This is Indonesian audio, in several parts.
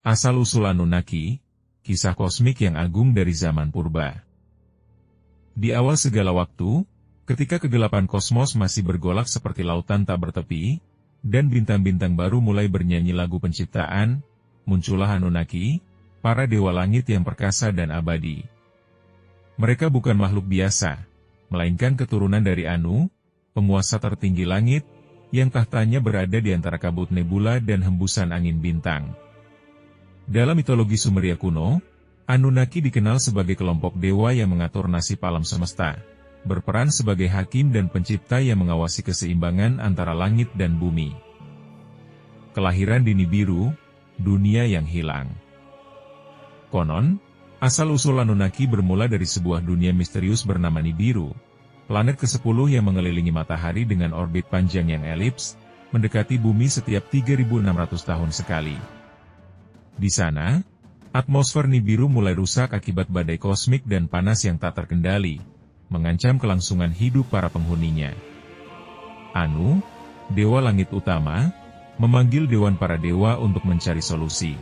Asal-usul Anunnaki, kisah kosmik yang agung dari zaman purba. Di awal segala waktu, ketika kegelapan kosmos masih bergolak seperti lautan tak bertepi, dan bintang-bintang baru mulai bernyanyi lagu penciptaan, muncullah Anunnaki, para dewa langit yang perkasa dan abadi. Mereka bukan makhluk biasa, melainkan keturunan dari Anu, penguasa tertinggi langit, yang tahtanya berada di antara kabut nebula dan hembusan angin bintang. Dalam mitologi Sumeria kuno, Anunnaki dikenal sebagai kelompok dewa yang mengatur nasib alam semesta, berperan sebagai hakim dan pencipta yang mengawasi keseimbangan antara langit dan bumi. Kelahiran di Nibiru, dunia yang hilang. Konon, asal-usul Anunnaki bermula dari sebuah dunia misterius bernama Nibiru, planet ke-10 yang mengelilingi matahari dengan orbit panjang yang elips, mendekati bumi setiap 3.600 tahun sekali. Di sana, atmosfer Nibiru mulai rusak akibat badai kosmik dan panas yang tak terkendali, mengancam kelangsungan hidup para penghuninya. Anu, dewa langit utama, memanggil dewan para dewa untuk mencari solusi.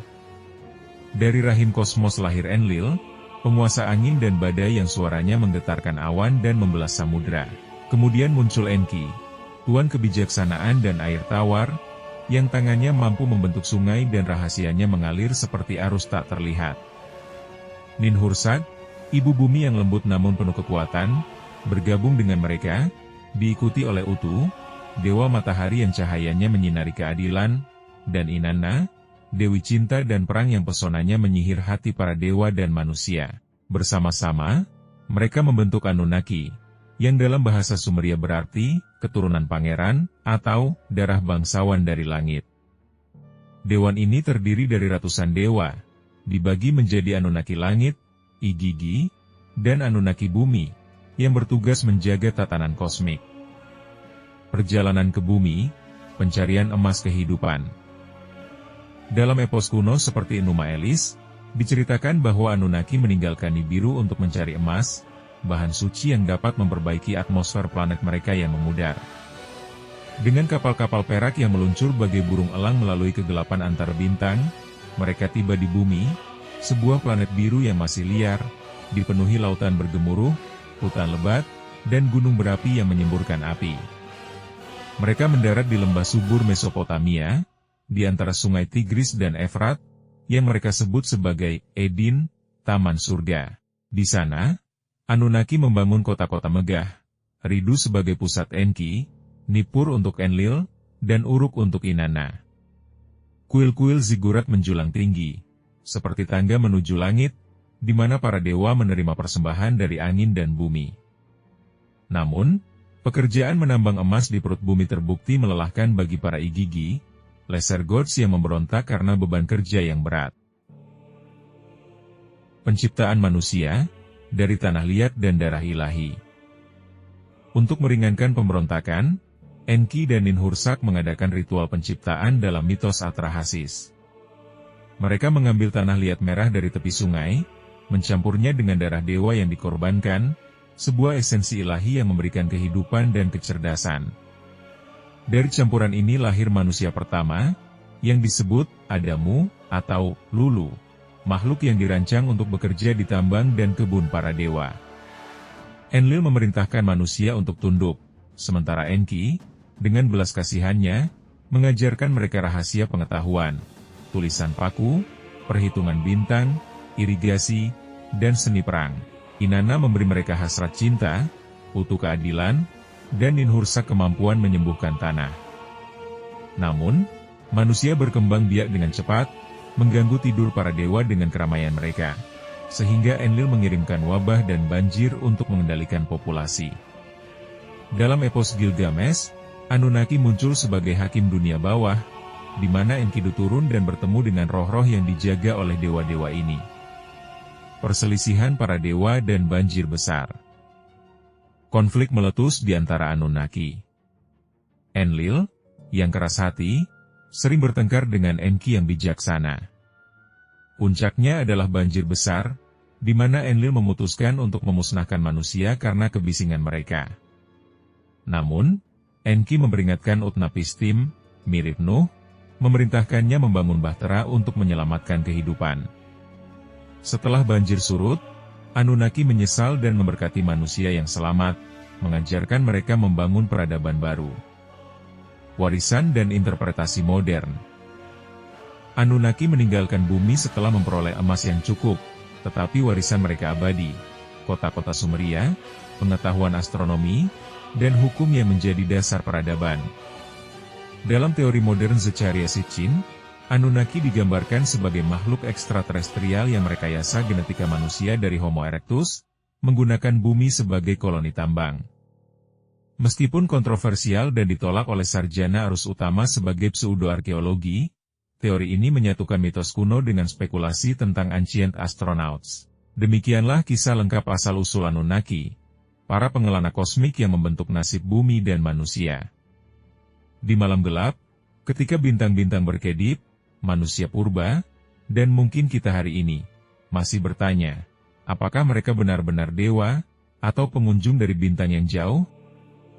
Dari rahim kosmos lahir Enlil, penguasa angin dan badai yang suaranya menggetarkan awan dan membelah samudra. Kemudian muncul Enki, tuan kebijaksanaan dan air tawar, yang tangannya mampu membentuk sungai dan rahasianya mengalir seperti arus tak terlihat. Ninhursag, ibu bumi yang lembut namun penuh kekuatan, bergabung dengan mereka, diikuti oleh Utu, dewa matahari yang cahayanya menyinari keadilan, dan Inanna, dewi cinta dan perang yang pesonanya menyihir hati para dewa dan manusia. Bersama-sama, mereka membentuk Anunnaki, yang dalam bahasa Sumeria berarti keturunan pangeran, atau darah bangsawan dari langit. Dewan ini terdiri dari ratusan dewa, dibagi menjadi Anunnaki langit, Igigi, dan Anunnaki bumi, yang bertugas menjaga tatanan kosmik. Perjalanan ke bumi, pencarian emas kehidupan. Dalam epos kuno seperti Enuma Elis, diceritakan bahwa Anunnaki meninggalkan Nibiru untuk mencari emas, bahan suci yang dapat memperbaiki atmosfer planet mereka yang memudar. Dengan kapal-kapal perak yang meluncur bagai burung elang melalui kegelapan antar bintang, mereka tiba di bumi, sebuah planet biru yang masih liar, dipenuhi lautan bergemuruh, hutan lebat, dan gunung berapi yang menyemburkan api. Mereka mendarat di lembah subur Mesopotamia, di antara sungai Tigris dan Efrat, yang mereka sebut sebagai Eden, Taman Surga. Di sana, Anunnaki membangun kota-kota megah, Eridu sebagai pusat Enki, Nippur untuk Enlil, dan Uruk untuk Inanna. Kuil-kuil zigurat menjulang tinggi, seperti tangga menuju langit, di mana para dewa menerima persembahan dari angin dan bumi. Namun, pekerjaan menambang emas di perut bumi terbukti melelahkan bagi para Igigi, lesser gods yang memberontak karena beban kerja yang berat. Penciptaan manusia dari tanah liat dan darah ilahi. Untuk meringankan pemberontakan, Enki dan Ninhursag mengadakan ritual penciptaan dalam mitos Atrahasis. Mereka mengambil tanah liat merah dari tepi sungai, mencampurnya dengan darah dewa yang dikorbankan, sebuah esensi ilahi yang memberikan kehidupan dan kecerdasan. Dari campuran ini lahir manusia pertama, yang disebut Adamu atau Lulu, makhluk yang dirancang untuk bekerja di tambang dan kebun para dewa. Enlil memerintahkan manusia untuk tunduk, sementara Enki, dengan belas kasihannya, mengajarkan mereka rahasia pengetahuan, tulisan paku, perhitungan bintang, irigasi, dan seni perang. Inanna memberi mereka hasrat cinta, Utu keadilan, dan Ninhursag kemampuan menyembuhkan tanah. Namun, manusia berkembang biak dengan cepat, mengganggu tidur para dewa dengan keramaian mereka, sehingga Enlil mengirimkan wabah dan banjir untuk mengendalikan populasi. Dalam epos Gilgamesh, Anunnaki muncul sebagai hakim dunia bawah, di mana Enkidu turun dan bertemu dengan roh-roh yang dijaga oleh dewa-dewa ini. Perselisihan para dewa dan banjir besar. Konflik meletus di antara Anunnaki. Enlil, yang keras hati, sering bertengkar dengan Enki yang bijaksana. Puncaknya adalah banjir besar, di mana Enlil memutuskan untuk memusnahkan manusia karena kebisingan mereka. Namun, Enki memperingatkan Utnapishtim, mirip Nuh, memerintahkannya membangun bahtera untuk menyelamatkan kehidupan. Setelah banjir surut, Anunnaki menyesal dan memberkati manusia yang selamat, mengajarkan mereka membangun peradaban baru. Warisan dan interpretasi modern. Anunnaki meninggalkan bumi setelah memperoleh emas yang cukup, tetapi warisan mereka abadi, kota-kota Sumeria, pengetahuan astronomi, dan hukum yang menjadi dasar peradaban. Dalam teori modern Zecharia Sitchin, Anunnaki digambarkan sebagai makhluk ekstraterestrial yang merekayasa genetika manusia dari Homo erectus, menggunakan bumi sebagai koloni tambang. Meskipun kontroversial dan ditolak oleh sarjana arus utama sebagai pseudoarkeologi, teori ini menyatukan mitos kuno dengan spekulasi tentang ancient astronauts. Demikianlah kisah lengkap asal-usul Anunnaki, para pengelana kosmik yang membentuk nasib bumi dan manusia. Di malam gelap, ketika bintang-bintang berkedip, manusia purba, dan mungkin kita hari ini, masih bertanya, apakah mereka benar-benar dewa, atau pengunjung dari bintang yang jauh?